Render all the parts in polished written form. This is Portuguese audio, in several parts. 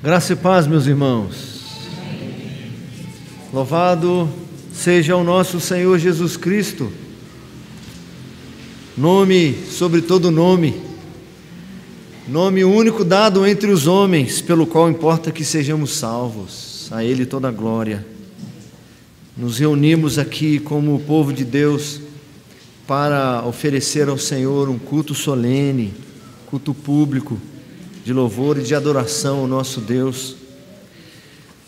Graça e paz, meus irmãos. Louvado seja o nosso Senhor Jesus Cristo, nome sobre todo nome, nome único dado entre os homens, pelo qual importa que sejamos salvos. A Ele toda a glória. Nos reunimos aqui como povo de Deus para oferecer ao Senhor um culto solene, culto público, de louvor e de adoração ao nosso Deus.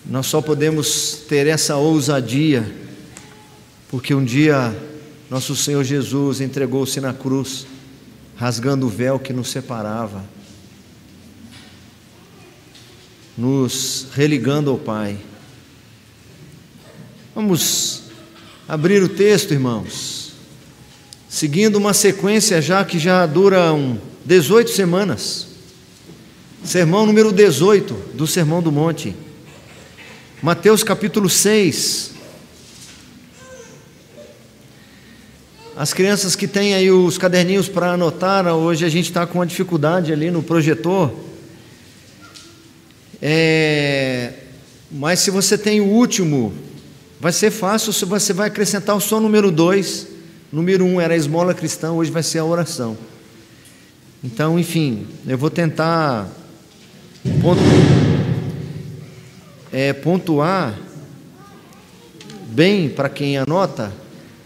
Nós só podemos ter essa ousadia porque um dia nosso Senhor Jesus entregou-se na cruz, rasgando o véu que nos separava, nos religando ao Pai. Vamos abrir o texto, irmãos, seguindo uma sequência que já dura 18 semanas. Sermão número 18 do Sermão do Monte, Mateus capítulo 6. As crianças que têm aí os caderninhos para anotar, hoje a gente está com uma dificuldade ali no projetor, mas se você tem o último, vai ser fácil, se você vai acrescentar só o número 2, número 1 era a esmola cristã, hoje vai ser a oração. Então, enfim, eu vou tentar pontuar bem para quem anota,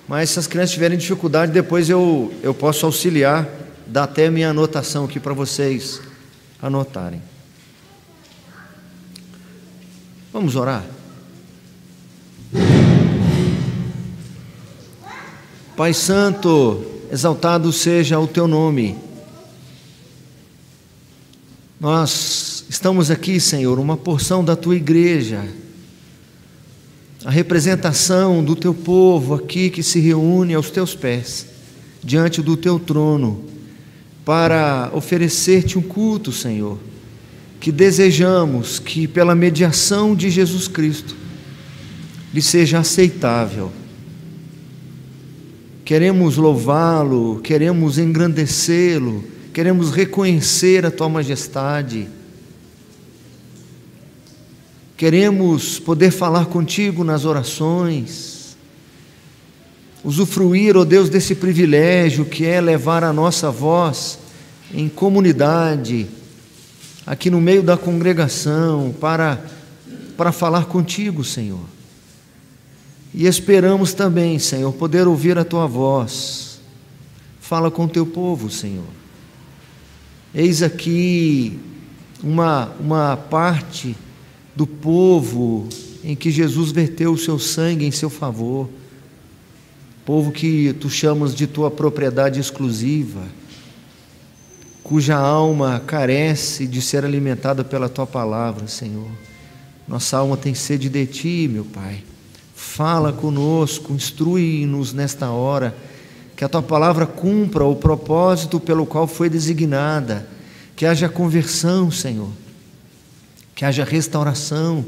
mas se as crianças tiverem dificuldade, depois eu posso auxiliar, dar até minha anotação aqui para vocês anotarem. Vamos orar? Pai Santo, exaltado seja o Teu nome. Nós estamos aqui, Senhor, uma porção da Tua igreja, a representação do Teu povo aqui que se reúne aos Teus pés, diante do Teu trono, para oferecer-Te um culto, Senhor, que desejamos que pela mediação de Jesus Cristo lhe seja aceitável. Queremos louvá-lo, queremos engrandecê-lo, queremos reconhecer a Tua majestade, queremos poder falar contigo nas orações, usufruir, ó Deus, desse privilégio que é levar a nossa voz em comunidade, aqui no meio da congregação, para falar contigo, Senhor. E esperamos também, Senhor, poder ouvir a Tua voz. Fala com o Teu povo, Senhor. Eis aqui uma parte do povo em que Jesus verteu o Seu sangue em Seu favor, povo que Tu chamas de Tua propriedade exclusiva, cuja alma carece de ser alimentada pela Tua palavra, Senhor. Nossa alma tem sede de Ti, meu Pai. Fala conosco, instrui-nos nesta hora, que a Tua palavra cumpra o propósito pelo qual foi designada, que haja conversão, Senhor, que haja restauração,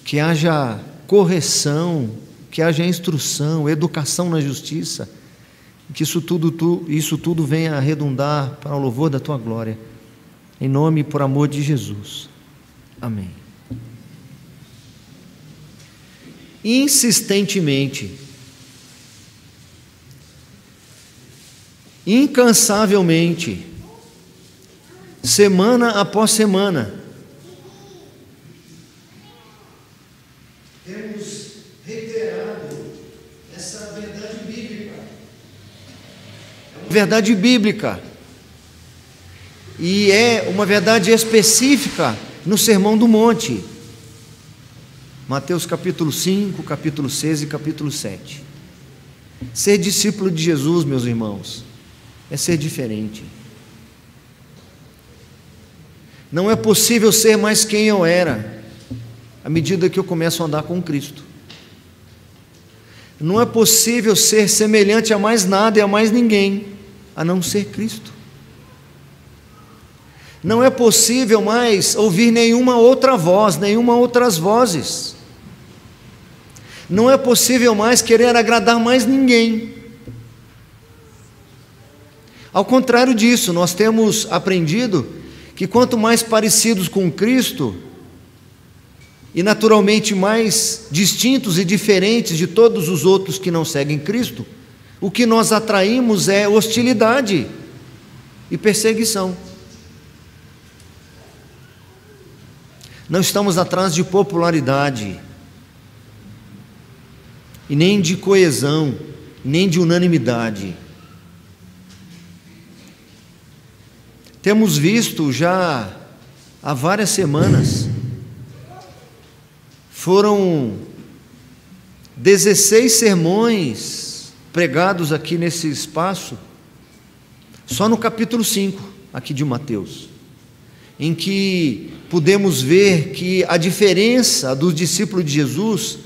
que haja correção, que haja instrução, educação na justiça, que isso tudo venha a redundar para o louvor da Tua glória, em nome e por amor de Jesus. Amém. Insistentemente, incansavelmente, semana após semana, temos reiterado essa verdade bíblica. É uma verdade bíblica, e é uma verdade específica no Sermão do Monte, Mateus capítulo 5, capítulo 6 e capítulo 7. Ser discípulo de Jesus, meus irmãos, é ser diferente. Não é possível ser mais quem eu era, à medida que eu começo a andar com Cristo. Não é possível ser semelhante a mais nada e a mais ninguém, a não ser Cristo. Não é possível mais ouvir nenhuma outra voz, nenhuma outras vozes. Não é possível mais querer agradar mais ninguém. Ao contrário disso, nós temos aprendido que quanto mais parecidos com Cristo, e naturalmente mais distintos e diferentes de todos os outros que não seguem Cristo, o que nós atraímos é hostilidade e perseguição. Não estamos atrás de popularidade, e nem de coesão, nem de unanimidade. Temos visto já há várias semanas, foram 16 sermões pregados aqui nesse espaço, só no capítulo 5 aqui de Mateus, em que podemos ver que a diferença dos discípulos de Jesus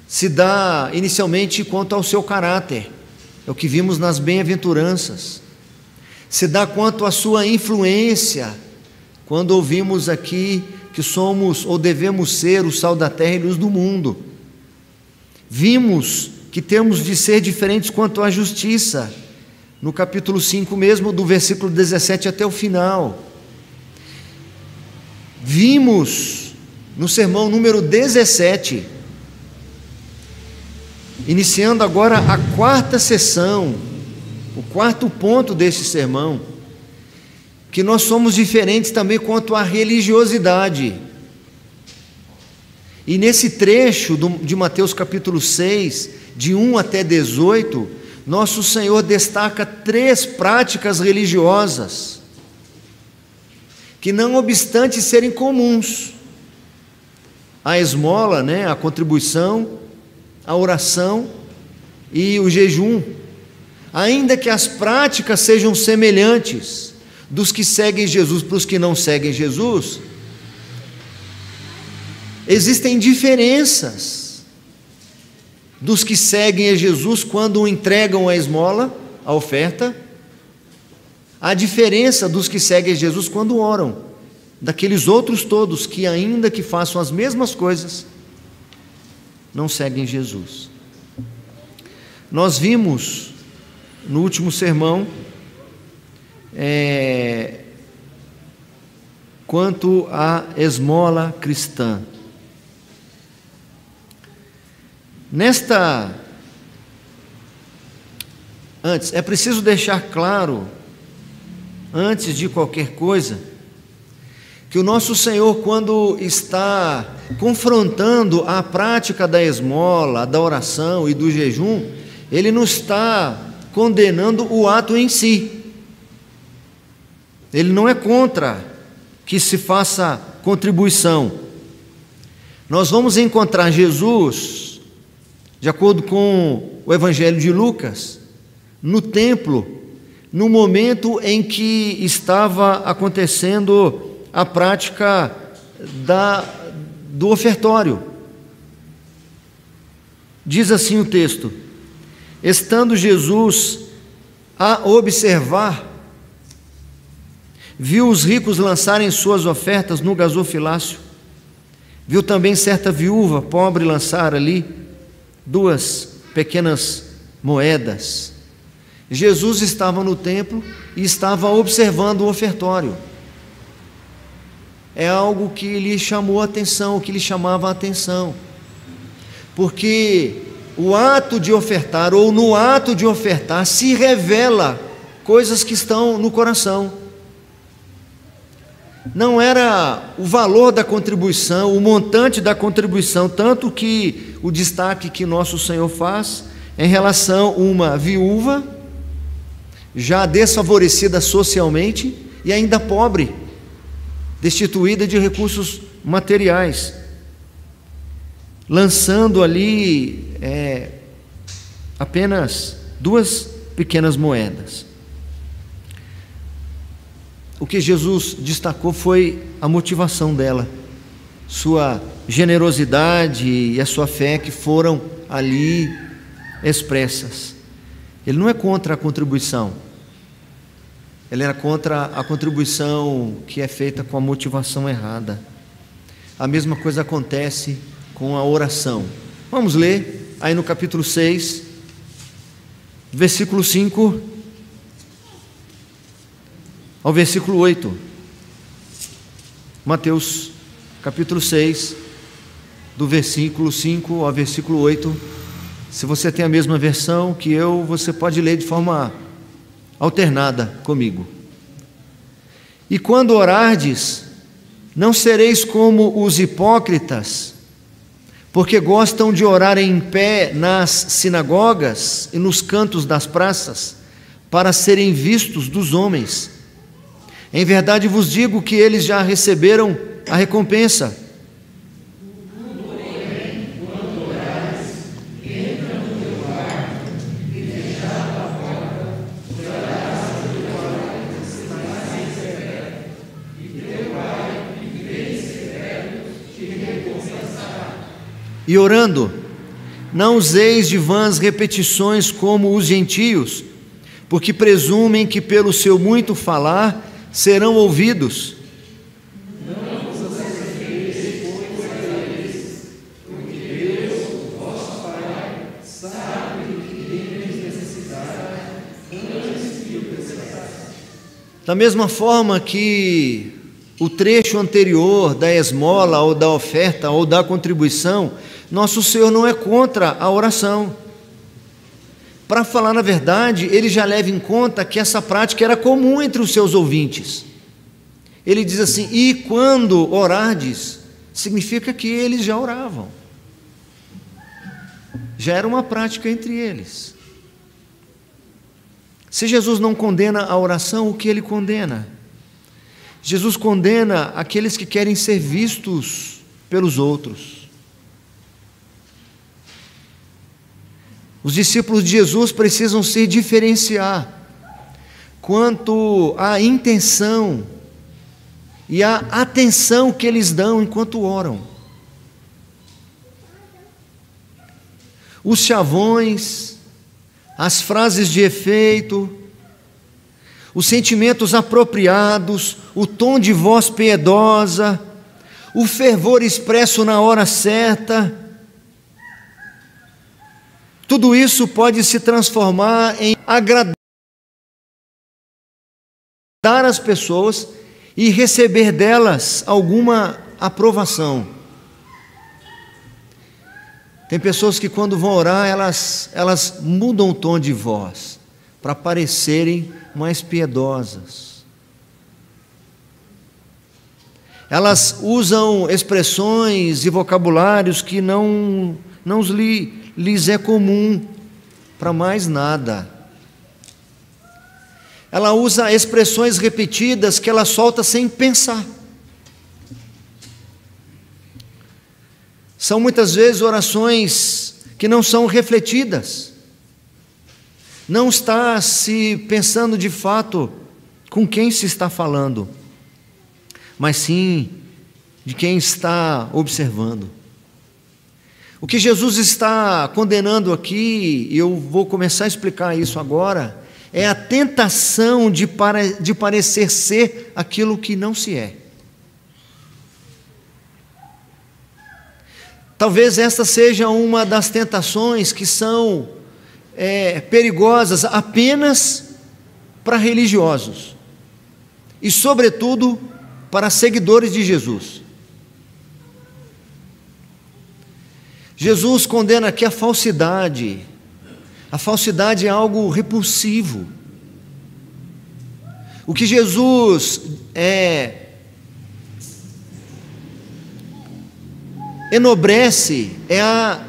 se dá inicialmente quanto ao seu caráter, é o que vimos nas bem-aventuranças, se dá quanto à sua influência, quando ouvimos aqui que somos ou devemos ser o sal da terra e luz do mundo. Vimos que temos de ser diferentes quanto à justiça, no capítulo 5 mesmo, do versículo 17 até o final. Vimos no sermão número 17, iniciando agora a quarta sessão, o quarto ponto desse sermão, que nós somos diferentes também quanto à religiosidade. E nesse trecho de Mateus capítulo 6, de 1 até 18, nosso Senhor destaca 3 práticas religiosas, que não obstante serem comuns, a esmola, a contribuição, a oração e o jejum, ainda que as práticas sejam semelhantes dos que seguem Jesus para os que não seguem Jesus, existem diferenças dos que seguem a Jesus quando entregam a esmola, a oferta, a diferença dos que seguem a Jesus quando oram, daqueles outros todos que, ainda que façam as mesmas coisas, não seguem Jesus. Nós vimos no último sermão quanto à esmola cristã. Antes, é preciso deixar claro, antes de qualquer coisa, que o nosso Senhor, quando está confrontando a prática da esmola, da oração e do jejum, Ele não está condenando o ato em si. Ele não é contra que se faça contribuição. Nós vamos encontrar Jesus, de acordo com o Evangelho de Lucas, no templo, no momento em que estava acontecendo a prática do ofertório. Diz assim o texto: estando Jesus a observar, viu os ricos lançarem suas ofertas no gasofilácio, viu também certa viúva pobre lançar ali 2 pequenas moedas. Jesus estava no templo e estava observando o ofertório. É algo que lhe chamou a atenção, que lhe chamava a atenção, porque o ato de ofertar, ou no ato de ofertar, se revela coisas que estão no coração. Não era o valor da contribuição, o montante da contribuição, tanto que o destaque que nosso Senhor faz em relação a uma viúva, já desfavorecida socialmente e ainda pobre, destituída de recursos materiais, lançando ali apenas 2 pequenas moedas. O que Jesus destacou foi a motivação dela, sua generosidade e a sua fé que foram ali expressas. Ele não é contra a contribuição, ele era contra a contribuição que é feita com a motivação errada. A mesma coisa acontece com a oração. Vamos ler aí no capítulo 6, versículo 5 ao versículo 8. Mateus capítulo 6, do versículo 5 ao versículo 8. Se você tem a mesma versão que eu, você pode ler de forma alternada comigo. E quando orardes, não sereis como os hipócritas, porque gostam de orar em pé nas sinagogas e nos cantos das praças, para serem vistos dos homens. Em verdade vos digo que eles já receberam a recompensa. E orando, não useis de vãs repetições como os gentios, porque presumem que pelo seu muito falar serão ouvidos. Da mesma forma que o trecho anterior da esmola ou da oferta ou da contribuição, nosso Senhor não é contra a oração. Para falar na verdade, ele já leva em conta que essa prática era comum entre os seus ouvintes. Ele diz assim: e quando orardes, significa que eles já oravam. Já era uma prática entre eles. Se Jesus não condena a oração, o que ele condena? Jesus condena aqueles que querem ser vistos pelos outros. Os discípulos de Jesus precisam se diferenciar quanto à intenção e à atenção que eles dão enquanto oram. Os chavões, as frases de efeito, os sentimentos apropriados, o tom de voz piedosa, o fervor expresso na hora certa, tudo isso pode se transformar em agradar as pessoas e receber delas alguma aprovação. Tem pessoas que quando vão orar, elas mudam o tom de voz para parecerem mais piedosas. Elas usam expressões e vocabulários que não lhes é comum para mais nada. Ela usa expressões repetidas que ela solta sem pensar. São muitas vezes orações que não são refletidas. Não está se pensando de fato com quem se está falando, mas sim de quem está observando. O que Jesus está condenando aqui, e eu vou começar a explicar isso agora, é a tentação de parecer ser aquilo que não se é. Talvez esta seja uma das tentações que são perigosas apenas para religiosos e, sobretudo, para seguidores de Jesus. Jesus condena aqui a falsidade. A falsidade é algo repulsivo. O que Jesus enobrece é a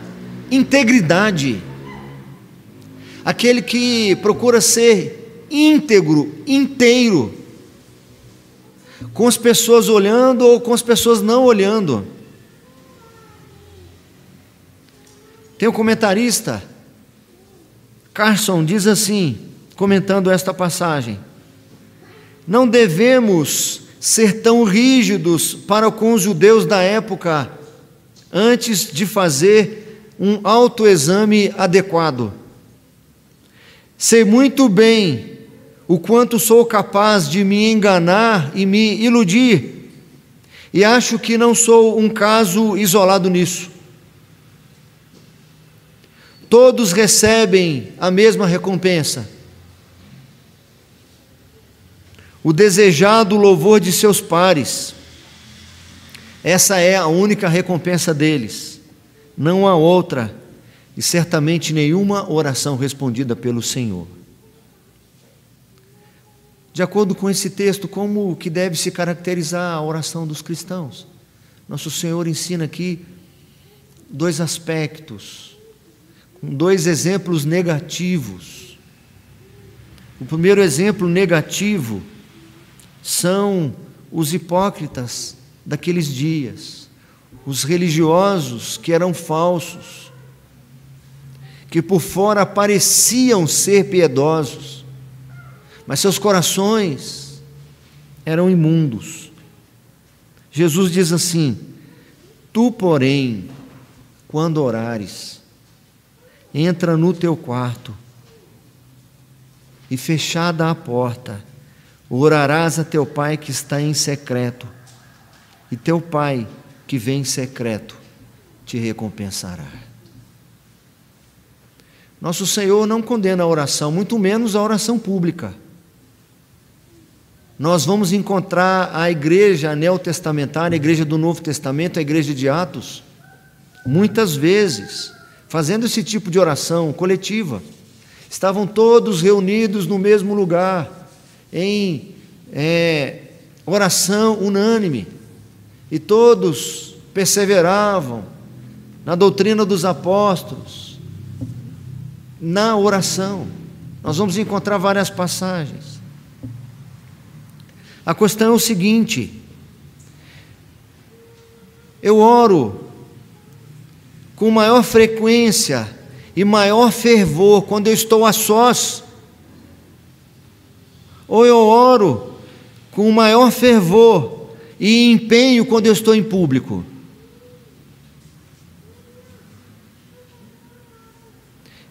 integridade. Aquele que procura ser íntegro, inteiro, com as pessoas olhando ou com as pessoas não olhando. Tem um comentarista, Carson, diz assim, comentando esta passagem: não devemos ser tão rígidos para com os judeus da época antes de fazer um autoexame adequado. Sei muito bem o quanto sou capaz de me enganar e me iludir, e acho que não sou um caso isolado nisso. Todos recebem a mesma recompensa: o desejado louvor de seus pares. Essa é a única recompensa deles, não há outra, e certamente nenhuma oração respondida pelo Senhor. De acordo com esse texto, como que deve se caracterizar a oração dos cristãos? Nosso Senhor ensina aqui dois aspectos, com dois exemplos negativos. O primeiro exemplo negativo são os hipócritas daqueles dias, os religiosos que eram falsos, que por fora pareciam ser piedosos, mas seus corações eram imundos. Jesus diz assim: tu, porém, quando orares, entra no teu quarto e, fechada a porta, orarás a teu Pai que está em secreto, e teu Pai que vem em secreto te recompensará. Nosso Senhor não condena a oração, muito menos a oração pública. Nós vamos encontrar a igreja neotestamentária, a igreja do Novo Testamento, a igreja de Atos, muitas vezes fazendo esse tipo de oração coletiva. Estavam todos reunidos no mesmo lugar, em oração unânime, e todos perseveravam na doutrina dos apóstolos, na oração. Nós vamos encontrar várias passagens. A questão é o seguinte: eu oro com maior frequência e maior fervor quando eu estou a sós, ou eu oro com maior fervor e empenho quando eu estou em público?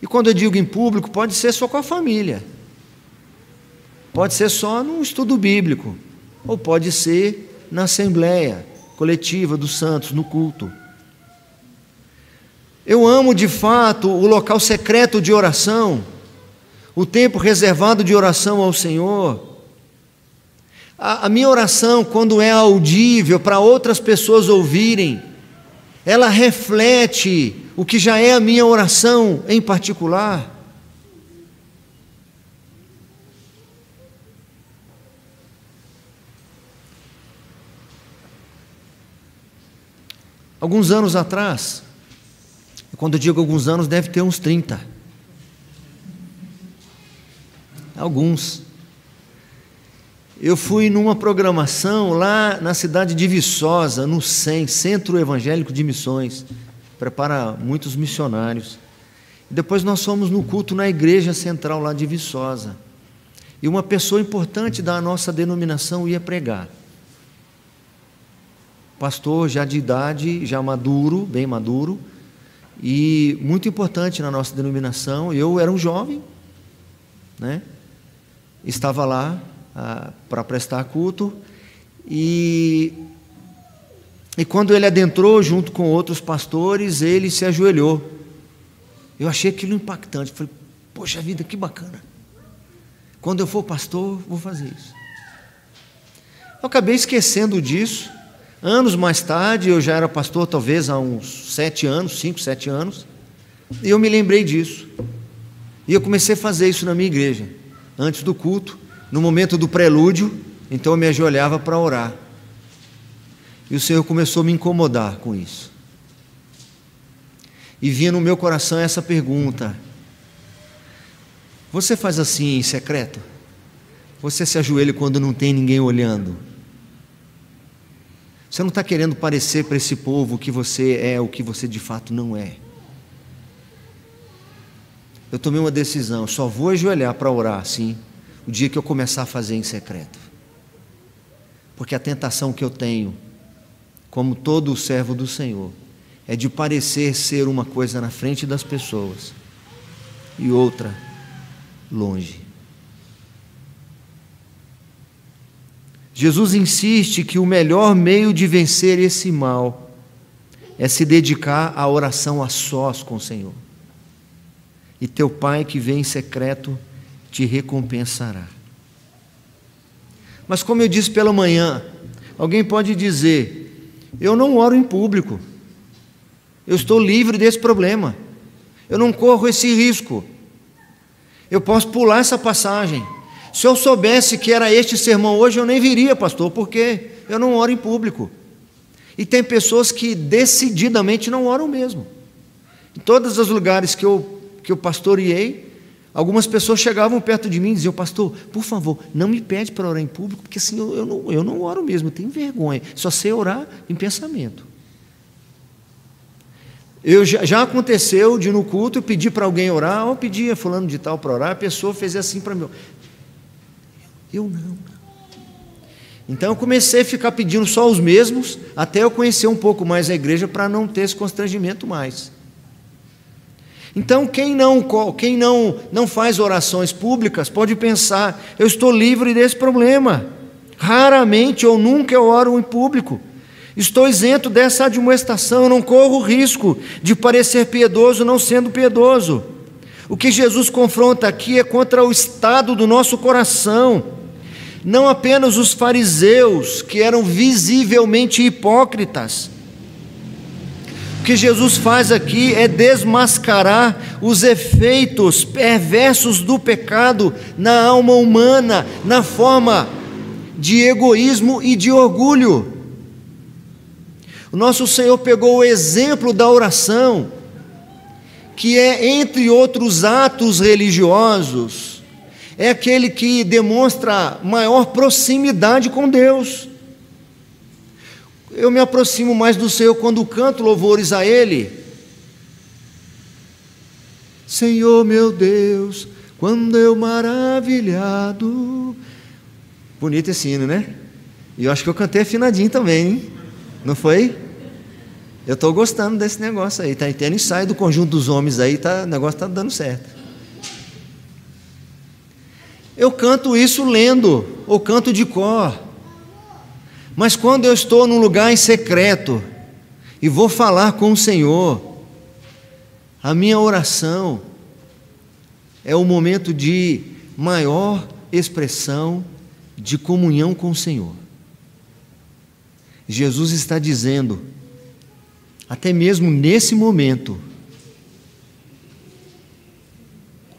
E quando eu digo em público, pode ser só com a família, pode ser só num estudo bíblico, ou pode ser na assembleia coletiva dos santos, no culto. Eu amo de fato o local secreto de oração, o tempo reservado de oração ao Senhor. A minha oração, quando é audível para outras pessoas ouvirem, ela reflete o que já é a minha oração em particular. Alguns anos atrás, quando eu digo alguns anos, deve ter uns 30. Alguns. Eu fui numa programação lá na cidade de Viçosa, no CEM, Centro Evangélico de Missões, prepara muitos missionários. E depois nós fomos no culto na igreja central lá de Viçosa. E uma pessoa importante da nossa denominação ia pregar. Pastor já de idade, já maduro, bem maduro, e muito importante na nossa denominação. Eu era um jovem, né? Estava lá para prestar culto, e quando ele adentrou junto com outros pastores, ele se ajoelhou. Eu achei aquilo impactante, falei: poxa vida, que bacana, quando eu for pastor, vou fazer isso. Eu acabei esquecendo disso. Anos mais tarde, eu já era pastor, talvez há uns 7 anos, 5, 7 anos, e eu me lembrei disso. E eu comecei a fazer isso na minha igreja, antes do culto, no momento do prelúdio. Então eu me ajoelhava para orar. E o Senhor começou a me incomodar com isso. E vinha no meu coração essa pergunta: você faz assim em secreto? Você se ajoelha quando não tem ninguém olhando? Você não está querendo parecer para esse povo que você é o que você de fato não é? Eu tomei uma decisão: só vou ajoelhar para orar assim o dia que eu começar a fazer em secreto. Porque a tentação que eu tenho, como todo servo do Senhor, é de parecer ser uma coisa na frente das pessoas e outra longe. Jesus insiste que o melhor meio de vencer esse mal é se dedicar à oração a sós com o Senhor. E teu Pai que vem em secreto te recompensará. Mas como eu disse pela manhã, alguém pode dizer eu não oro em público. Eu estou livre desse problema. Eu não corro esse risco. Eu posso pular essa passagem. Se eu soubesse que era este sermão hoje, eu nem viria, pastor, porque eu não oro em público. E tem pessoas que decididamente não oram mesmo. Em todos os lugares que eu pastoreei, algumas pessoas chegavam perto de mim e diziam: pastor, por favor, não me pede para orar em público, porque assim eu não oro mesmo, eu tenho vergonha, só sei orar em pensamento. Já aconteceu de no culto eu pedir para alguém orar, ou pedir a fulano de tal para orar, a pessoa fez assim para mim. Eu não. Então eu comecei a ficar pedindo só os mesmos, até eu conhecer um pouco mais a igreja, para não ter esse constrangimento mais. Então quem não faz orações públicas pode pensar: eu estou livre desse problema, raramente ou nunca eu oro em público, estou isento dessa admoestação, eu não corro o risco de parecer piedoso não sendo piedoso. O que Jesus confronta aqui é contra o estado do nosso coração. Não apenas os fariseus, que eram visivelmente hipócritas. O que Jesus faz aqui é desmascarar os efeitos perversos do pecado na alma humana, na forma de egoísmo e de orgulho. O nosso Senhor pegou o exemplo da oração, que é, entre outros atos religiosos, é aquele que demonstra maior proximidade com Deus. Eu me aproximo mais do Senhor quando canto louvores a Ele. Senhor meu Deus, quando eu maravilhado. Bonito esse hino, né? E eu acho que eu cantei afinadinho também, hein? Não foi? Eu estou gostando desse negócio aí. Está tendo ensaio do conjunto dos homens aí, o negócio está dando certo. Eu canto isso lendo, ou canto de cor. Mas quando eu estou num lugar em secreto e vou falar com o Senhor, a minha oração é o momento de maior expressão de comunhão com o Senhor. Jesus está dizendo, até mesmo nesse momento,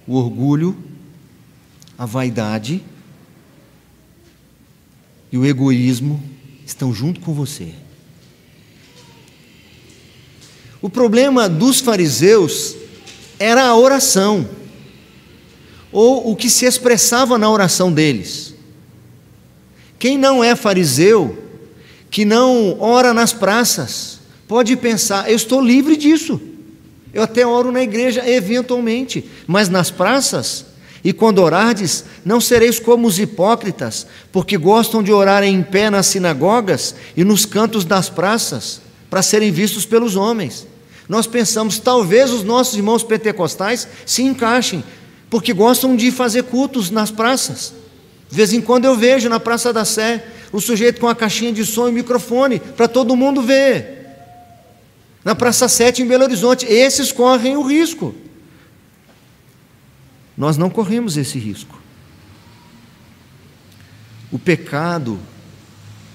o orgulho, a vaidade e o egoísmo estão junto com você. O problema dos fariseus era a oração, ou o que se expressava na oração deles. Quem não é fariseu, que não ora nas praças, pode pensar: eu estou livre disso, eu até oro na igreja eventualmente, mas nas praças, e quando orardes, não sereis como os hipócritas, porque gostam de orar em pé nas sinagogas e nos cantos das praças, para serem vistos pelos homens. Nós pensamos: talvez os nossos irmãos pentecostais se encaixem, porque gostam de fazer cultos nas praças. De vez em quando eu vejo na Praça da Sé o sujeito com a caixinha de som e microfone, para todo mundo ver. Na Praça 7 em Belo Horizonte, esses correm o risco. Nós não corremos esse risco. O pecado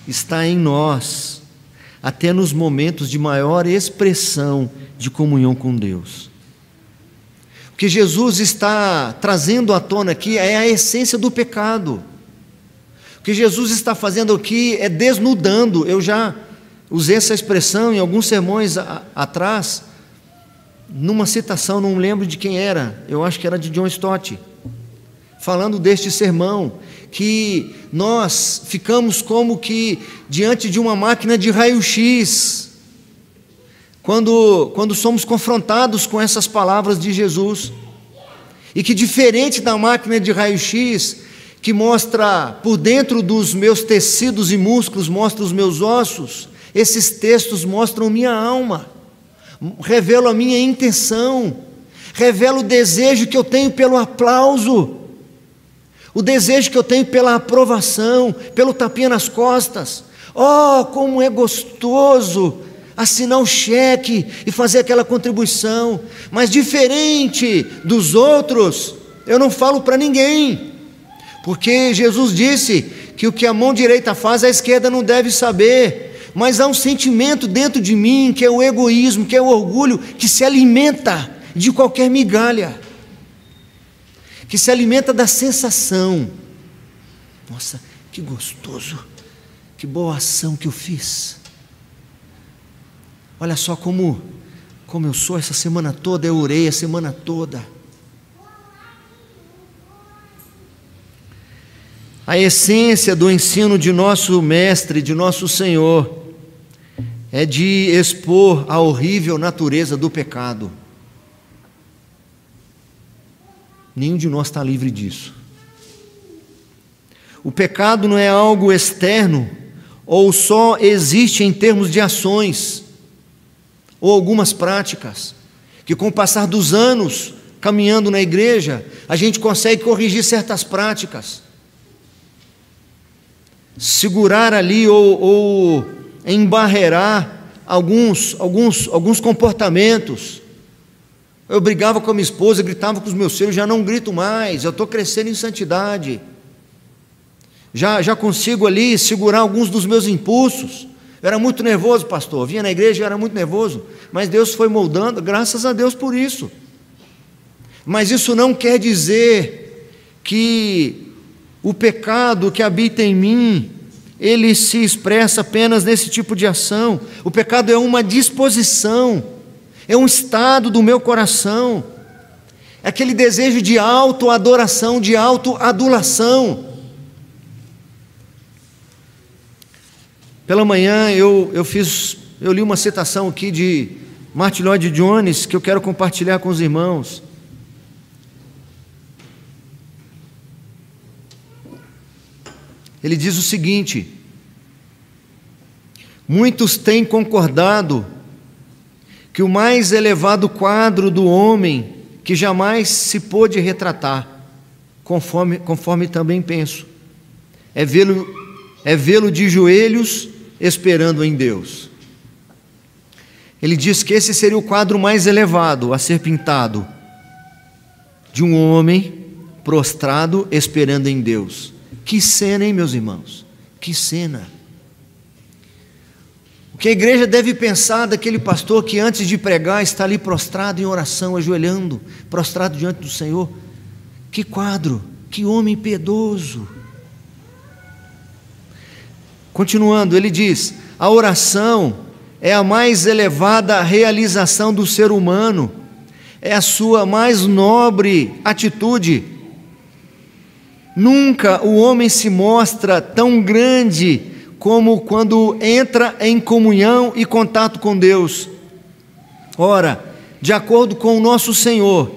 está em nós, até nos momentos de maior expressão de comunhão com Deus. O que Jesus está trazendo à tona aqui é a essência do pecado. O que Jesus está fazendo aqui é desnudando. Eu já usei essa expressão em alguns sermões atrás, numa citação, não lembro de quem era, eu acho que era de John Stott, falando deste sermão, que nós ficamos como que diante de uma máquina de raio-x, quando somos confrontados com essas palavras de Jesus, e que diferente da máquina de raio-x, que mostra por dentro dos meus tecidos e músculos, mostra os meus ossos, esses textos mostram minha alma, revelam a minha intenção, revelam o desejo que eu tenho pelo aplauso, o desejo que eu tenho pela aprovação, pelo tapinha nas costas. Oh, como é gostoso assinar o cheque e fazer aquela contribuição, mas diferente dos outros, eu não falo para ninguém, porque Jesus disse que o que a mão direita faz, a esquerda não deve saber, mas há um sentimento dentro de mim, que é o egoísmo, que é o orgulho, que se alimenta de qualquer migalha, que se alimenta da sensação. Nossa, que gostoso, que boa ação que eu fiz. Olha só como eu sou essa semana toda, eu orei a semana toda. A essência do ensino de nosso Mestre, de nosso Senhor, é de expor a horrível natureza do pecado. Nenhum de nós está livre disso. O pecado não é algo externo, ou só existe em termos de ações, ou algumas práticas, que com o passar dos anos, caminhando na igreja, a gente consegue corrigir certas práticas, segurar ali ou embarrear alguns comportamentos. Eu brigava com a minha esposa, gritava com os meus filhos, já não grito mais, eu estou crescendo em santidade, já consigo ali segurar alguns dos meus impulsos. Eu era muito nervoso, pastor, eu vinha na igreja e era muito nervoso, mas Deus foi moldando, graças a Deus por isso. Mas isso não quer dizer que o pecado que habita em mim, ele se expressa apenas nesse tipo de ação. O pecado é uma disposição, é um estado do meu coração, é aquele desejo de autoadoração, de autoadulação. Pela manhã eu li uma citação aqui de Martin Lloyd Jones, que eu quero compartilhar com os irmãos. Ele diz o seguinte: muitos têm concordado que o mais elevado quadro do homem que jamais se pôde retratar, conforme também penso, é vê-lo de joelhos esperando em Deus. Ele diz que esse seria o quadro mais elevado a ser pintado, de um homem prostrado esperando em Deus. Que cena, hein, meus irmãos? Que cena! O que a igreja deve pensar daquele pastor que antes de pregar está ali prostrado em oração, ajoelhando, prostrado diante do Senhor? Que quadro, que homem piedoso! Continuando, ele diz: a oração é a mais elevada realização do ser humano, é a sua mais nobre atitude. Nunca o homem se mostra tão grande como quando entra em comunhão e contato com Deus. Ora, de acordo com o nosso Senhor,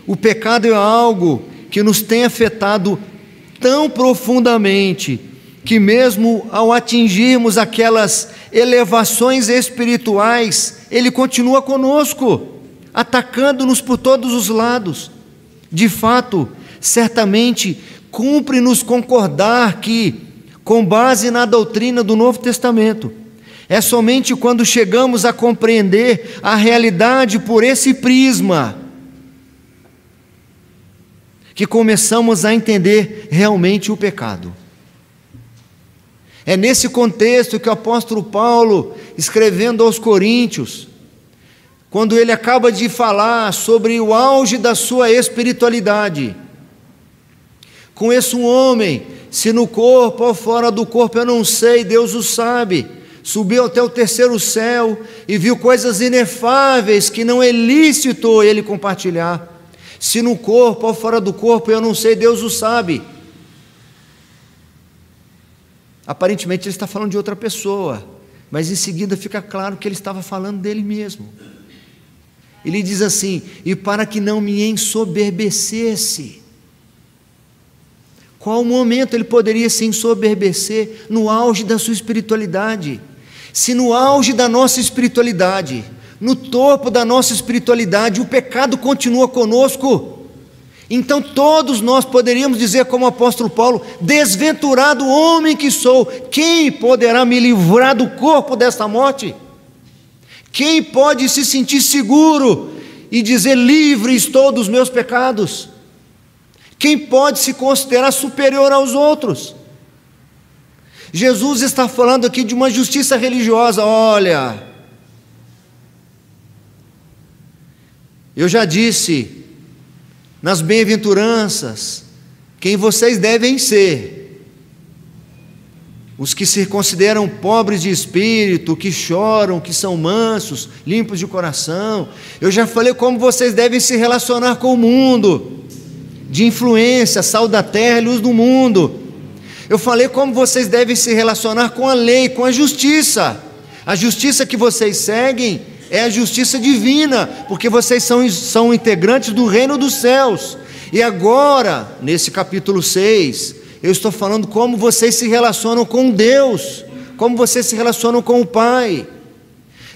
o pecado é algo que nos tem afetado tão profundamente, que mesmo ao atingirmos aquelas elevações espirituais, ele continua conosco, atacando-nos por todos os lados. De fato, certamente, cumpre-nos concordar que, com base na doutrina do Novo Testamento, é somente quando chegamos a compreender a realidade por esse prisma que começamos a entender realmente o pecado. É nesse contexto que o apóstolo Paulo, escrevendo aos Coríntios, quando ele acaba de falar sobre o auge da sua espiritualidade, conheço um homem, se no corpo ou fora do corpo eu não sei, Deus o sabe, subiu até o terceiro céu e viu coisas inefáveis que não é lícito ele compartilhar. Se no corpo ou fora do corpo eu não sei, Deus o sabe. Aparentemente ele está falando de outra pessoa, mas em seguida fica claro que ele estava falando dele mesmo. Ele diz assim: e para que não me ensoberbecesse. Qual momento ele poderia se ensoberbecer? No auge da sua espiritualidade. Se no auge da nossa espiritualidade, no topo da nossa espiritualidade, o pecado continua conosco, então todos nós poderíamos dizer como o apóstolo Paulo: desventurado homem que sou, quem poderá me livrar do corpo desta morte? Quem pode se sentir seguro e dizer: livre estou dos meus pecados? Quem pode se considerar superior aos outros? Jesus está falando aqui de uma justiça religiosa. Olha, eu já disse nas bem-aventuranças quem vocês devem ser: os que se consideram pobres de espírito, que choram, que são mansos, limpos de coração. Eu já falei como vocês devem se relacionar com o mundo, de influência, sal da terra e luz do mundo. Eu falei como vocês devem se relacionar com a lei, com a justiça. A justiça que vocês seguem é a justiça divina, porque vocês são integrantes do reino dos céus. E agora, nesse capítulo 6, eu estou falando como vocês se relacionam com Deus, como vocês se relacionam com o Pai.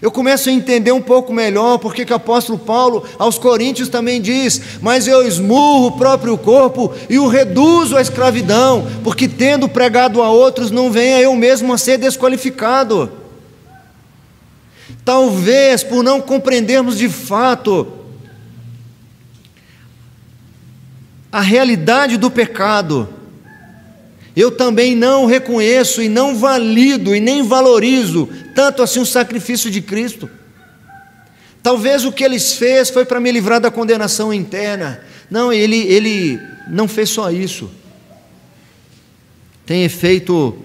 Eu começo a entender um pouco melhor porque que o apóstolo Paulo aos Coríntios também diz: mas eu esmurro o próprio corpo e o reduzo à escravidão, porque tendo pregado a outros, não venha eu mesmo a ser desqualificado. Talvez por não compreendermos de fato a realidade do pecado, eu também não reconheço e não valido e nem valorizo tanto assim o sacrifício de Cristo. Talvez o que Ele fez foi para me livrar da condenação interna. Não, Ele não fez só isso. Tem efeito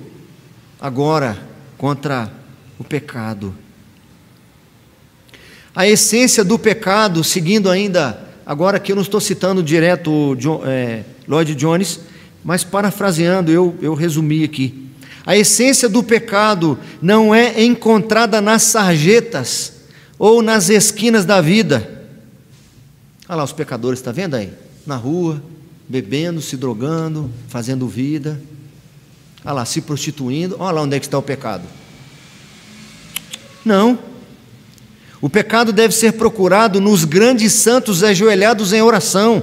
agora contra o pecado. A essência do pecado, seguindo ainda, agora que eu não estou citando direto Lloyd Jones, mas parafraseando, eu resumi aqui. A essência do pecado não é encontrada nas sarjetas ou nas esquinas da vida. Olha lá os pecadores, está vendo aí? Na rua, bebendo, se drogando, fazendo vida. Olha lá, se prostituindo. Olha lá onde é que está o pecado. Não. O pecado deve ser procurado nos grandes santos ajoelhados em oração,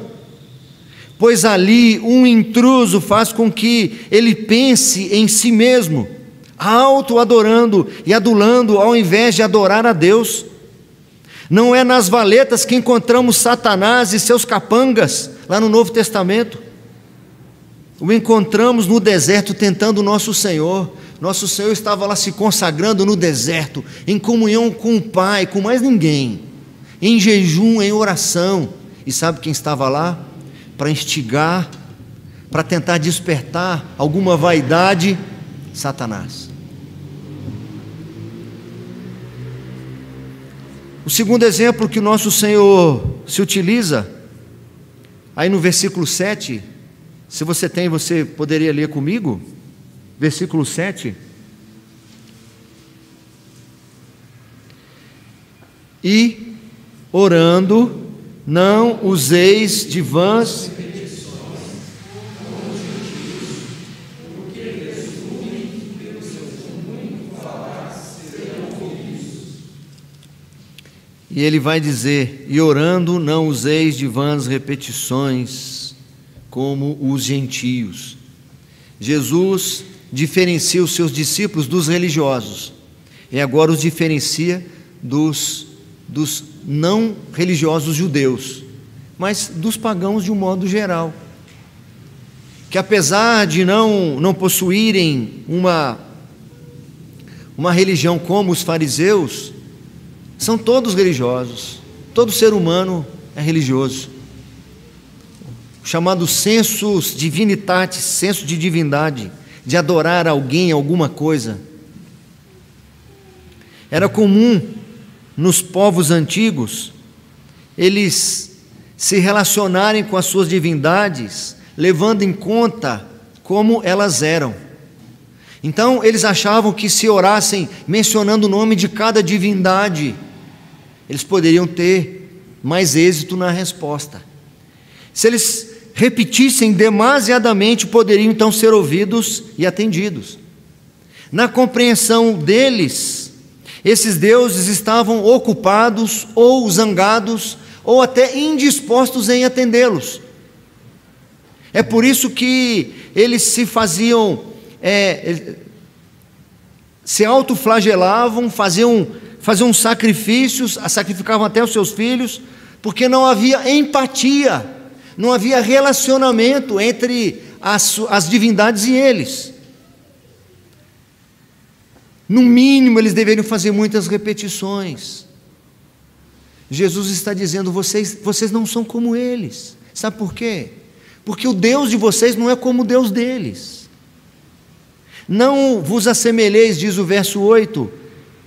pois ali um intruso faz com que ele pense em si mesmo, auto-adorando e adulando ao invés de adorar a Deus. Não é nas valetas que encontramos Satanás e seus capangas, lá no Novo Testamento. O encontramos no deserto tentando o nosso Senhor. Nosso Senhor estava lá se consagrando no deserto, em comunhão com o Pai, com mais ninguém, em jejum, em oração. E sabe quem estava lá? Para instigar, para tentar despertar alguma vaidade? Satanás. O segundo exemplo que o nosso Senhor se utiliza, aí no versículo 7, se você tem, você poderia ler comigo? Versículo 7. E, orando, não useis de vãs e ele vai dizer: e orando, não useis de vãs repetições, como os gentios. Jesus diferencia os seus discípulos dos religiosos, e agora os diferencia dos não religiosos judeus, mas dos pagãos de um modo geral, que apesar de não possuírem uma religião como os fariseus, são todos religiosos. Todo ser humano é religioso. O chamado sensus divinitatis, senso de divindade, de adorar alguém, alguma coisa. Era comum nos povos antigos eles se relacionarem com as suas divindades, levando em conta como elas eram. Então eles achavam que se orassem mencionando o nome de cada divindade, eles poderiam ter mais êxito na resposta. Se eles repetissem demasiadamente, poderiam então ser ouvidos e atendidos. Na compreensão deles, esses deuses estavam ocupados ou zangados ou até indispostos em atendê-los. É por isso que eles se faziam, se autoflagelavam, faziam sacrifícios, sacrificavam até os seus filhos, porque não havia empatia, não havia relacionamento entre as divindades e eles. No mínimo, eles deveriam fazer muitas repetições. Jesus está dizendo: vocês não são como eles. Sabe por quê? Porque o Deus de vocês não é como o Deus deles. Não vos assemelheis, diz o verso 8,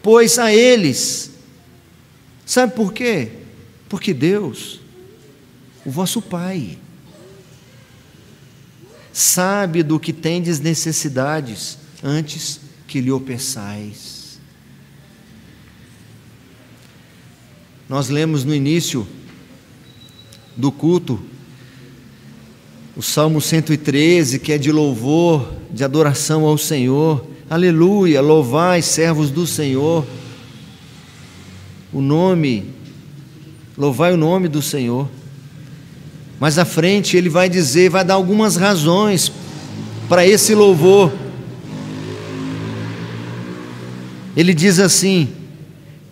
pois a eles. Sabe por quê? Porque Deus, o vosso Pai, sabe do que tendes necessidades antes que lhe o peçais. Nós lemos no início do culto o Salmo 113, que é de louvor, de adoração ao Senhor. Aleluia, louvai, servos do Senhor, louvai o nome do Senhor. Mas à frente ele vai dizer, vai dar algumas razões para esse louvor. Ele diz assim: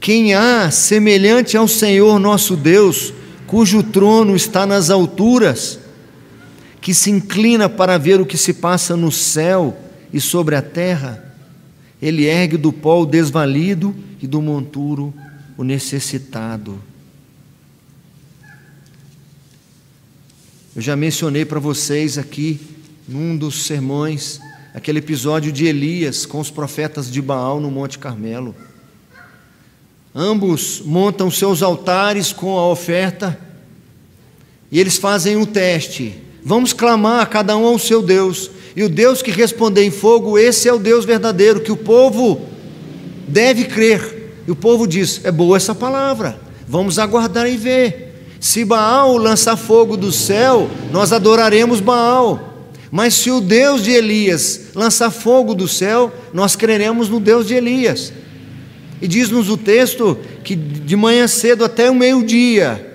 quem há semelhante ao Senhor nosso Deus, cujo trono está nas alturas, que se inclina para ver o que se passa no céu e sobre a terra? Ele ergue do pó o desvalido e do monturo o necessitado. Eu já mencionei para vocês aqui, num dos sermões, aquele episódio de Elias com os profetas de Baal no Monte Carmelo. Ambos montam seus altares com a oferta e eles fazem um teste. Vamos clamar cada um ao seu Deus, e o Deus que responder em fogo, esse é o Deus verdadeiro, que o povo deve crer. E o povo diz: é boa essa palavra, vamos aguardar e ver. Se Baal lançar fogo do céu, nós adoraremos Baal. Mas se o Deus de Elias lançar fogo do céu, nós creremos no Deus de Elias. E diz-nos o texto que de manhã cedo até o meio-dia,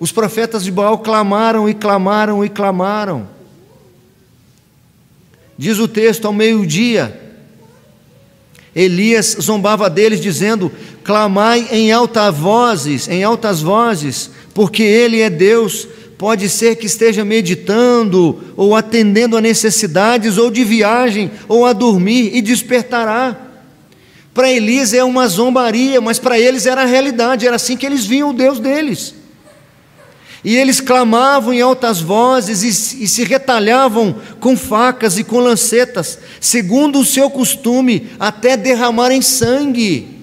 os profetas de Baal clamaram e clamaram e clamaram. Diz o texto, ao meio-dia, Elias zombava deles, dizendo: clamai em altas vozes, porque Ele é Deus. Pode ser que esteja meditando, ou atendendo a necessidades, ou de viagem, ou a dormir, e despertará. Para Elias é uma zombaria, mas para eles era a realidade, era assim que eles viam o Deus deles. E eles clamavam em altas vozes e se retalhavam com facas e com lancetas, segundo o seu costume, até derramarem sangue.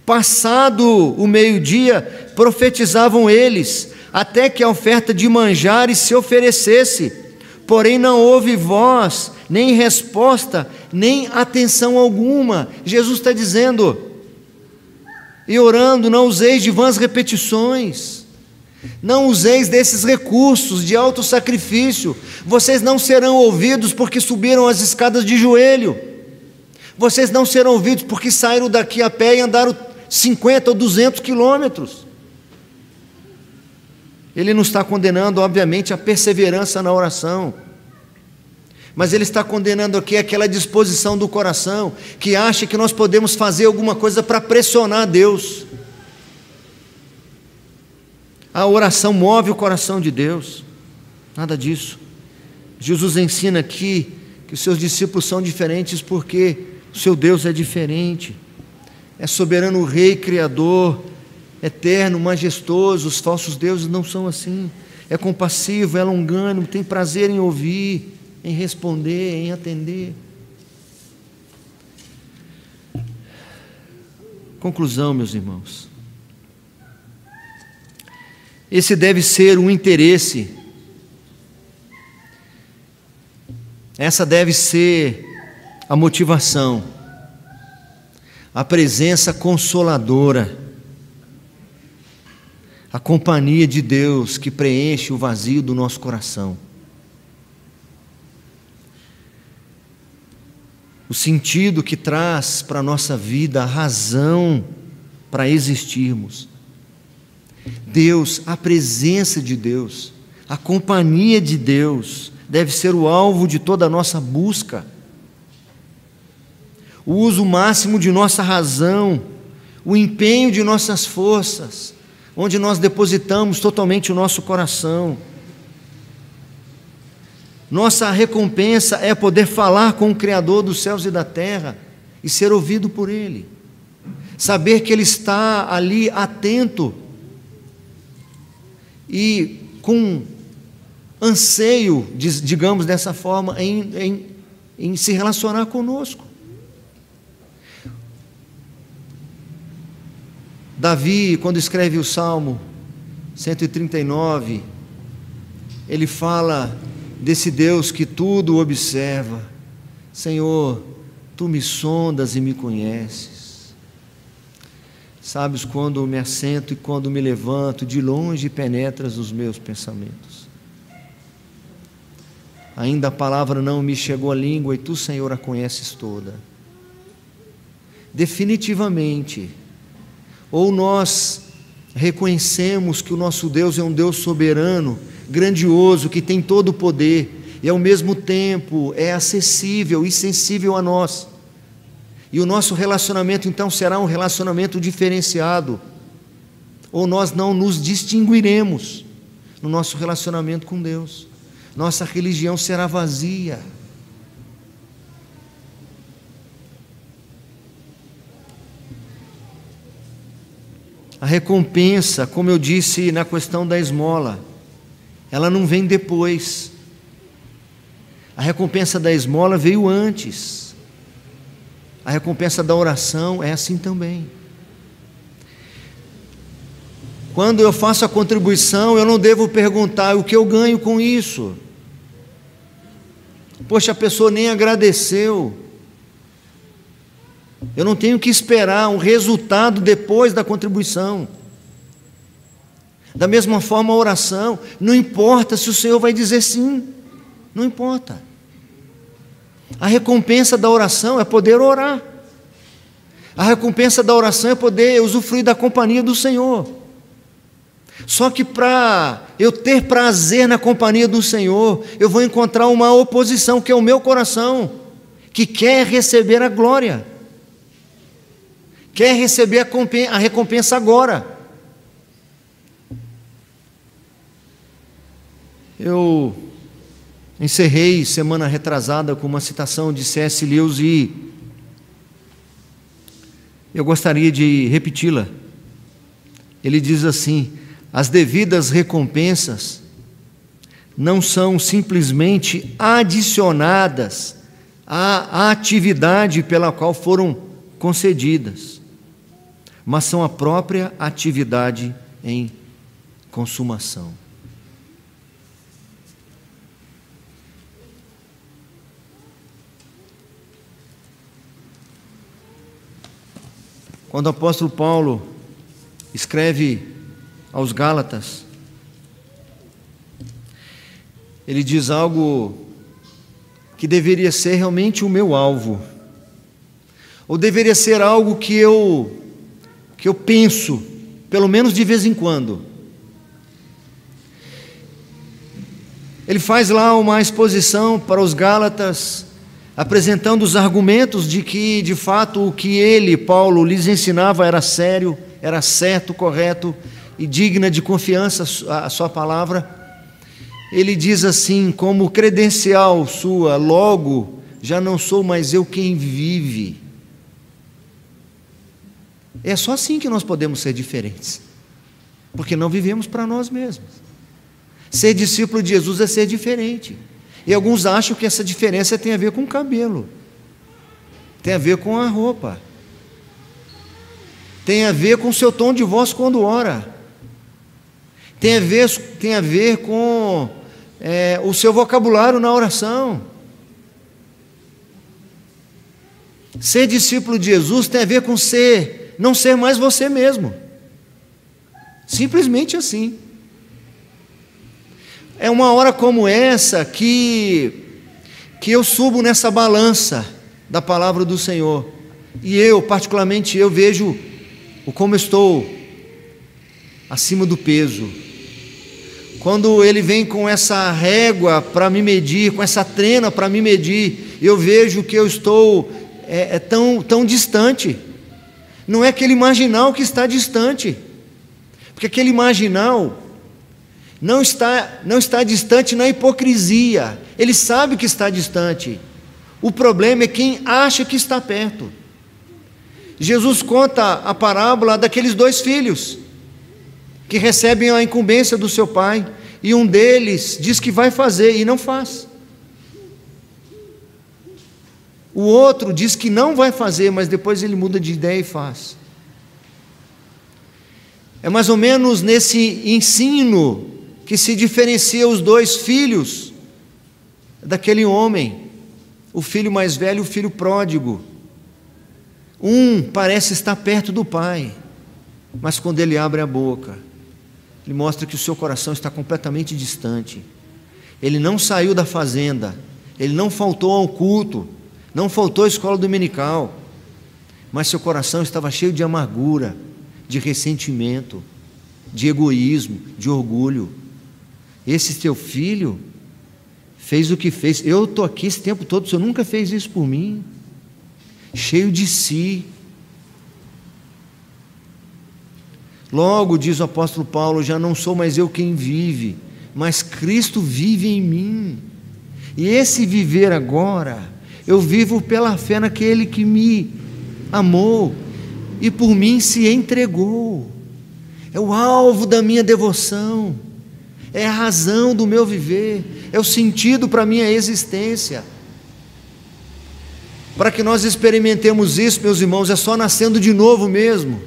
Passado o meio-dia, profetizavam eles, até que a oferta de manjares se oferecesse. Porém não houve voz, nem resposta, nem atenção alguma. Jesus está dizendo: e orando, não useis de vãs repetições, não useis desses recursos de alto sacrifício. Vocês não serão ouvidos porque subiram as escadas de joelho, vocês não serão ouvidos porque saíram daqui a pé e andaram 50 ou 200 quilômetros. Ele não está condenando, obviamente, a perseverança na oração, mas ele está condenando aqui aquela disposição do coração, que acha que nós podemos fazer alguma coisa para pressionar Deus. A oração move o coração de Deus, nada disso. Jesus ensina aqui que os seus discípulos são diferentes porque o seu Deus é diferente. É soberano Rei, Criador, eterno, majestoso. Os falsos deuses não são assim. É compassivo, é longânimo, tem prazer em ouvir, em responder, em atender. Conclusão, meus irmãos. Esse deve ser um interesse. Essa deve ser a motivação, a presença consoladora, a companhia de Deus que preenche o vazio do nosso coração. O sentido que traz para a nossa vida, a razão para existirmos. Deus, a presença de Deus, a companhia de Deus, deve ser o alvo de toda a nossa busca. O uso máximo de nossa razão, o empenho de nossas forças, onde nós depositamos totalmente o nosso coração. Nossa recompensa é poder falar com o Criador dos céus e da terra e ser ouvido por Ele. Saber que Ele está ali atento e com anseio, digamos dessa forma, em se relacionar conosco. Davi, quando escreve o Salmo 139, ele fala desse Deus que tudo observa. Senhor, Tu me sondas e me conheces. Sabes quando me assento e quando me levanto, de longe penetras os meus pensamentos. Ainda a palavra não me chegou à língua e Tu, Senhor, a conheces toda. Definitivamente, ou nós reconhecemos que o nosso Deus é um Deus soberano, grandioso, que tem todo o poder e ao mesmo tempo é acessível e sensível a nós. E o nosso relacionamento então será um relacionamento diferenciado, ou nós não nos distinguiremos no nosso relacionamento com Deus. Nossa religião será vazia. A recompensa, como eu disse na questão da esmola, ela não vem depois. A recompensa da esmola veio antes. A recompensa da oração é assim também. Quando eu faço a contribuição, eu não devo perguntar o que eu ganho com isso. Poxa, a pessoa nem agradeceu. Eu não tenho que esperar um resultado depois da contribuição. Da mesma forma a oração, não importa se o Senhor vai dizer sim, não importa. A recompensa da oração é poder orar. A recompensa da oração é poder usufruir da companhia do Senhor. Só que para eu ter prazer na companhia do Senhor, eu vou encontrar uma oposição, que é o meu coração, que quer receber a glória, quer receber a recompensa agora. Eu encerrei semana retrasada com uma citação de C.S. Lewis e eu gostaria de repeti-la. Ele diz assim: as devidas recompensas não são simplesmente adicionadas à atividade pela qual foram concedidas, mas são a própria atividade em consumação. Quando o apóstolo Paulo escreve aos Gálatas, ele diz algo que deveria ser realmente o meu alvo, ou deveria ser algo que eu penso, pelo menos de vez em quando. Ele faz lá uma exposição para os Gálatas, apresentando os argumentos de que, de fato, o que ele, Paulo, lhes ensinava era sério, era certo, correto e digna de confiança a sua palavra. Ele diz assim, como credencial sua: logo, já não sou mais eu quem vive. É só assim que nós podemos ser diferentes, porque não vivemos para nós mesmos. Ser discípulo de Jesus é ser diferente. E alguns acham que essa diferença tem a ver com o cabelo, tem a ver com a roupa, tem a ver com o seu tom de voz quando ora, tem a ver com o seu vocabulário na oração. Ser discípulo de Jesus tem a ver com não ser mais você mesmo, simplesmente assim. É uma hora como essa que eu subo nessa balança da palavra do Senhor, e particularmente eu vejo como eu estou acima do peso. Quando Ele vem com essa régua para me medir, com essa trena para me medir, eu vejo que eu estou tão distante. Não é aquele marginal que está distante, porque aquele marginal não está distante na hipocrisia, Ele sabe que está distante. O problema é quem acha que está perto. Jesus conta a parábola daqueles 2 filhos que recebem a incumbência do seu pai, e um deles diz que vai fazer e não faz. O outro diz que não vai fazer, mas depois ele muda de ideia e faz. É mais ou menos nesse ensino que se diferencia os 2 filhos daquele homem, o filho mais velho e o filho pródigo. Um parece estar perto do pai, mas quando ele abre a boca, ele mostra que o seu coração está completamente distante. Ele não saiu da fazenda, ele não faltou ao culto, não faltou à escola dominical, mas seu coração estava cheio de amargura, de ressentimento, de egoísmo, de orgulho. Esse teu filho fez o que fez. Eu estou aqui esse tempo todo, o Senhor nunca fez isso por mim. Cheio de si. Logo, diz o apóstolo Paulo, já não sou mais eu quem vive, mas Cristo vive em mim. E esse viver agora, eu vivo pela fé naquele que me amou e por mim se entregou. É o alvo da minha devoção, é a razão do meu viver, é o sentido para a minha existência. Para que nós experimentemos isso, meus irmãos, é só nascendo de novo mesmo,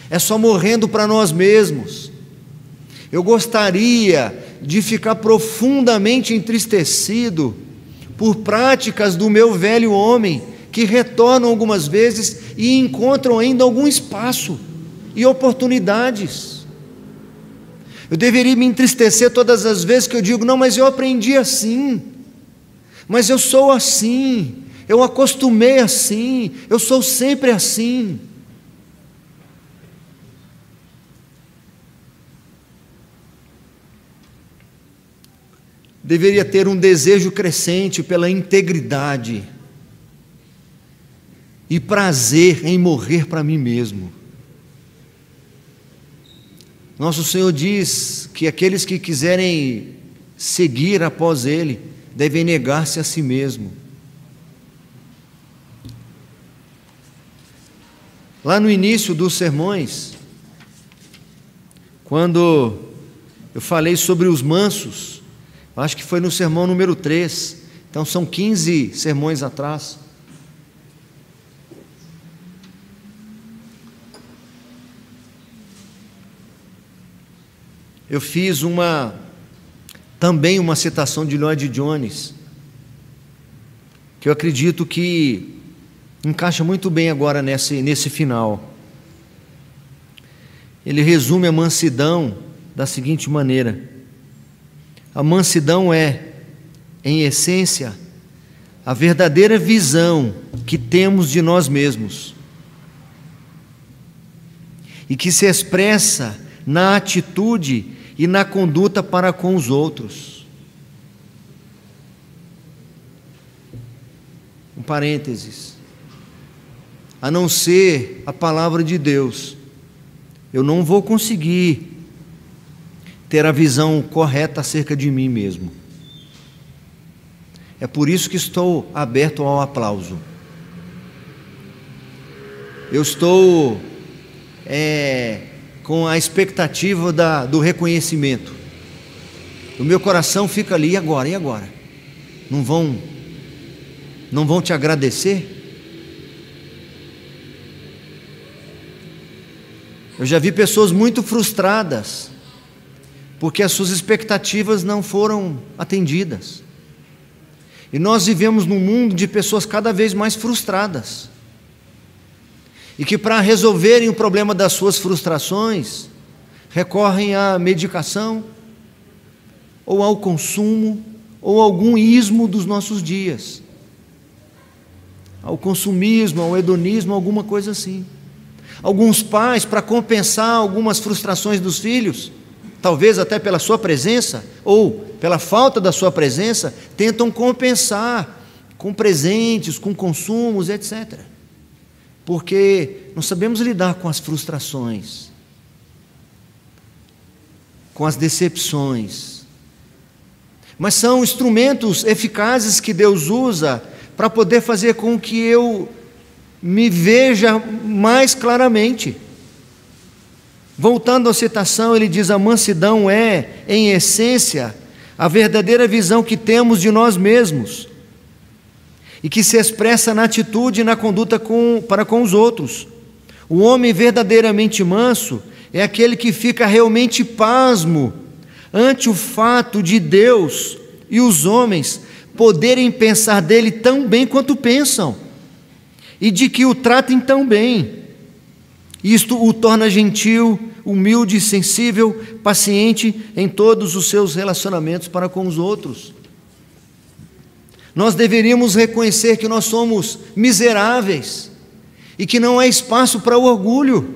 é só morrendo para nós mesmos. Eu gostaria de ficar profundamente entristecido por práticas do meu velho homem, que retornam algumas vezes e encontram ainda algum espaço e oportunidades. Eu deveria me entristecer todas as vezes que eu digo, não, mas eu aprendi assim, mas eu sou assim, eu acostumei assim, eu sou sempre assim. Deveria ter um desejo crescente pela integridade e prazer em morrer para mim mesmo. Nosso Senhor diz que aqueles que quiserem seguir após Ele devem negar-se a si mesmo. Lá no início dos sermões, quando eu falei sobre os mansos, acho que foi no sermão número 3, então são 15 sermões atrás. Eu fiz também uma citação de Lloyd Jones, que eu acredito que encaixa muito bem agora nesse final. Ele resume a mansidão da seguinte maneira: a mansidão é, em essência, a verdadeira visão que temos de nós mesmos e que se expressa na atitude e na conduta para com os outros. Um parênteses. A não ser a palavra de Deus, eu não vou conseguir ter a visão correta acerca de mim mesmo. É por isso que estou aberto ao aplauso. Eu estou com a expectativa do reconhecimento. O meu coração fica ali, e agora? E agora? Não vão te agradecer? Eu já vi pessoas muito frustradas, porque as suas expectativas não foram atendidas. E nós vivemos num mundo de pessoas cada vez mais frustradas, e que para resolverem o problema das suas frustrações, recorrem à medicação, ou ao consumo, ou a algum ismo dos nossos dias, ao consumismo, ao hedonismo, alguma coisa assim. Alguns pais, para compensar algumas frustrações dos filhos, talvez até pela sua presença, ou pela falta da sua presença, tentam compensar com presentes, com consumos, etc. Porque não sabemos lidar com as frustrações, com as decepções. mas são instrumentos eficazes que Deus usa para poder fazer com que eu me veja mais claramente. Voltando à citação, ele diz: a mansidão é, em essência, a verdadeira visão que temos de nós mesmos e que se expressa na atitude e na conduta para com os outros. O homem verdadeiramente manso é aquele que fica realmente pasmo ante o fato de Deus e os homens poderem pensar dele tão bem quanto pensam, e de que o tratem tão bem. Isto o torna gentil, humilde, sensível, paciente em todos os seus relacionamentos para com os outros. Nós deveríamos reconhecer que nós somos miseráveis e que não há espaço para o orgulho,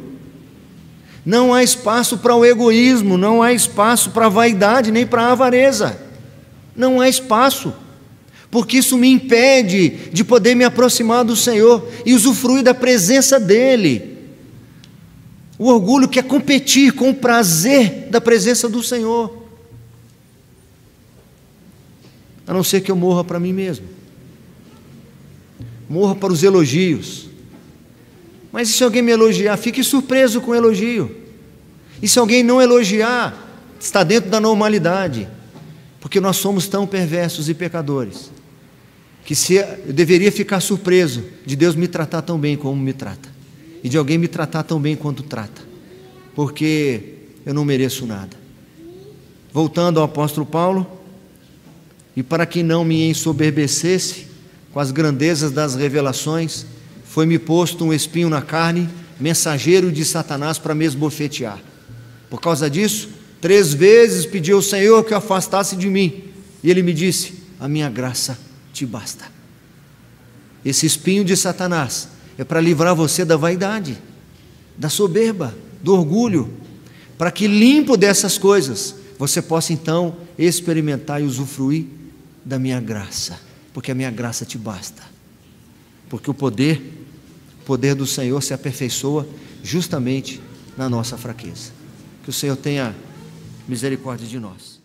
não há espaço para o egoísmo, não há espaço para a vaidade, nem para a avareza. Não há espaço, porque isso me impede de poder me aproximar do Senhor e usufruir da presença dEle. O orgulho quer competir com o prazer da presença do Senhor, a não ser que eu morra para mim mesmo, morra para os elogios. Mas e se alguém me elogiar? Fique surpreso com o elogio. E se alguém não elogiar, está dentro da normalidade, porque nós somos tão perversos e pecadores, que eu deveria ficar surpreso de Deus me tratar tão bem como me trata, e de alguém me tratar tão bem quanto trata, porque eu não mereço nada. Voltando ao apóstolo Paulo: e para que não me ensoberbecesse com as grandezas das revelações, foi-me posto um espinho na carne, mensageiro de Satanás para me esbofetear. Por causa disso, 3 vezes pedi ao Senhor que o afastasse de mim, e Ele me disse: a minha graça te basta. Esse espinho de Satanás é para livrar você da vaidade, da soberba, do orgulho, para que, limpo dessas coisas, você possa então experimentar e usufruir da minha graça, porque a minha graça te basta, porque o poder do Senhor se aperfeiçoa justamente na nossa fraqueza. Que o Senhor tenha misericórdia de nós.